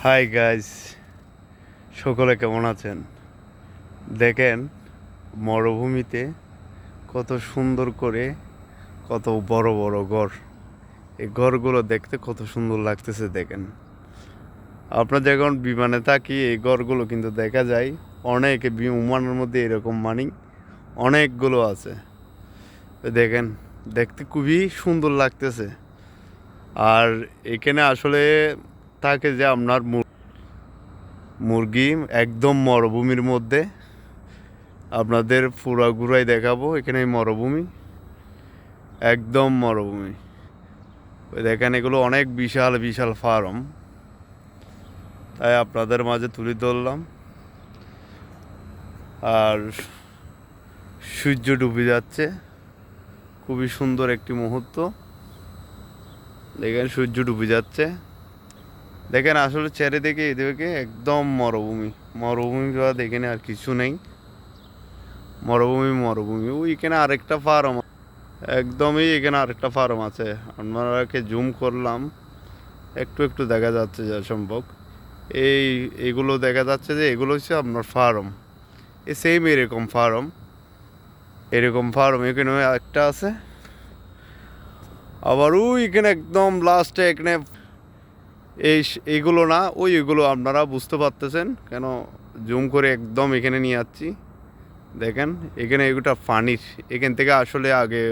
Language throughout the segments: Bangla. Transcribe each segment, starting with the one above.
হাই গাইস, সকলে কেমন আছেন? দেখেন মরুভূমিতে কত সুন্দর করে কত বড় বড় ঘর। এই ঘরগুলো দেখতে কত সুন্দর লাগতেছে। দেখেন, আপনার যখন বিমানে থাকি এই ঘরগুলো কিন্তু দেখা যায় অনেক বিমানের মধ্যে এরকম অনেকগুলো আছে। দেখেন, দেখতে খুবই সুন্দর লাগতেছে। আর এখানে আসলে থাকে যে আপনার মুরগি একদম মরুভূমির মধ্যে। আপনাদের পুরা ঘুরাই দেখাবো। এখানে মরুভূমি, একদম মরুভূমি। ওই দেখেন, এগুলো অনেক বিশাল বিশাল ফার্ম, তাই আপনাদের মাঝে তুলে ধরলাম। আর সূর্য ডুবে যাচ্ছে, খুবই সুন্দর একটি মুহূর্ত। দেখেন সূর্য ডুবে যাচ্ছে। দেখেন আসলে চারিদিকে এদিকে একদম মরুভূমি। মরুভূমি বা দেখেন আর কিছু নেই, মরুভূমি মরুভূমি। ওইখানে আরেকটা ফার্ম, একদমই এখানে আরেকটা ফার্ম আছে। আপনারাকে জুম করলাম, একটু একটু দেখা যাচ্ছে যা সম্ভব। এইগুলো দেখা যাচ্ছে যে এগুলো হচ্ছে আপনার ফার্ম। সেম এরকম ফার্ম এখানে একটা আছে। আবার এখানে একদম লাস্টে এখানে এইগুলো না, ওইগুলো আপনারা বুঝতে পারতেছেন কেন জুম করে একদম এখানে নিয়ে যাচ্ছি। দেখেন এখানে এগুলো পানির, এখান থেকে আসলে আগে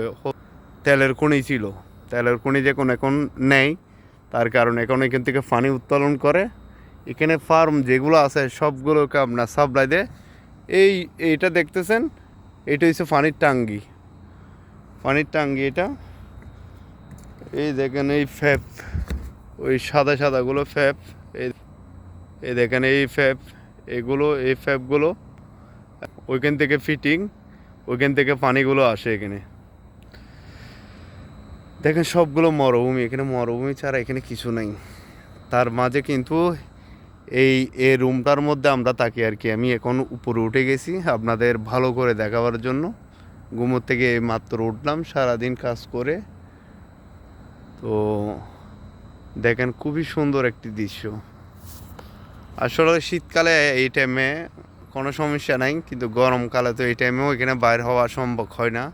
তেলের খনি ছিল। তেলের খনি এখন নেই, তার কারণে এখন এখান থেকে পানি উত্তোলন করে। এখানে ফার্ম যেগুলো আছে সবগুলোকে আপনার সাপ্লাই দেয়। এইটা দেখতেছেন, এটা হচ্ছে পানির টাঙ্গি এটা। এই দেখেন এই ফ্যাপ, ওই সাদা সাদাগুলো ফ্যাপ। এই এই দেখেন এই ফ্যাপ, এই ফ্যাপগুলো ওইখান থেকে ফিটিং, ওইখান থেকে পানিগুলো আসে এখানে। দেখেন সবগুলো মরুভূমি, এখানে মরুভূমি ছাড়া এখানে কিছু নেই। তার মাঝে কিন্তু এই রুমটার মধ্যে আমরা থাকি আর কি। আমি এখন উপরে উঠে গেছি আপনাদের ভালো করে দেখাবার জন্য। ঘুমোর থেকে মাত্র উঠলাম সারাদিন কাজ করে। তো দেখেন খুবই সুন্দর একটি দৃশ্য। আসলে শীতকালে এই টাইমে কোনো সমস্যা নাই, কিন্তু গরমকালে তো এই টাইমেও এখানে বাইর হওয়া সম্ভব হয় না।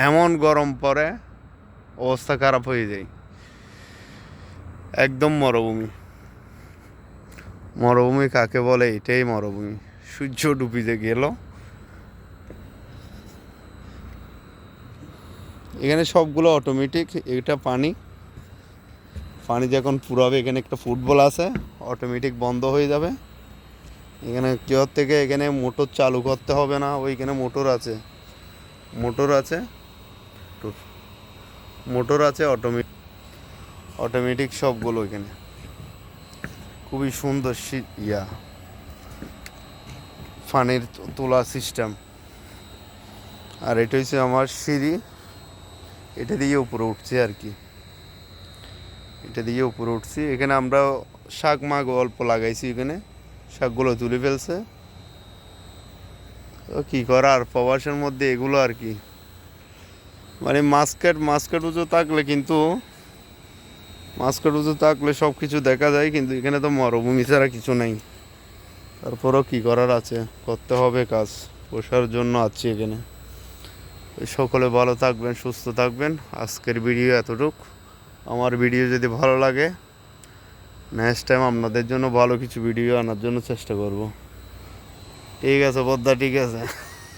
এমন গরম পড়ে, অবস্থা খারাপ হয়ে যায়। একদম মরুভূমি। মরুভূমি কাকে বলে? এটাই মরুভূমি। সূর্য ডুবিতে গেল। এখানে সবগুলো অটোমেটিক। এটা পানি যখন পুরাবে এখানে একটা ফুটবল আছে, অটোমেটিক বন্ধ হয়ে যাবে। এখানে কেউ থেকে এখানে মোটর চালু করতে হবে না। ওইখানে মোটর আছে অটোমেটিক সবগুলো। এখানে খুবই সুন্দর পানির তোলার সিস্টেম। আর এটা হচ্ছে আমার সিঁড়ি, এটা দিয়ে উপরে উঠছি আর কি। এখানে আমরা শাক মাগ অল্প লাগাইছি, এখানে শাকগুলো তুলে ফেলছে। তো কী করার, প্রবাসের মধ্যে এগুলো আর কি। মানে মাস্কেট উঁচু থাকলে সব কিছু দেখা যায়, কিন্তু এখানে তো মরুভূমি ছাড়া কিছু নেই। তারপরও কী করার আছে, করতে হবে কাজ, পোষার জন্য আছি এখানে। সকলে ভালো থাকবেন, সুস্থ থাকবেন। আজকের ভিডিও এতটুক। আমার ভিডিও যদি ভালো লাগে, নেক্সট টাইম আপনাদের জন্য ভালো কিছু ভিডিও আনার জন্য চেষ্টা করব। ঠিক আছে বদ্দা, ঠিক আছে।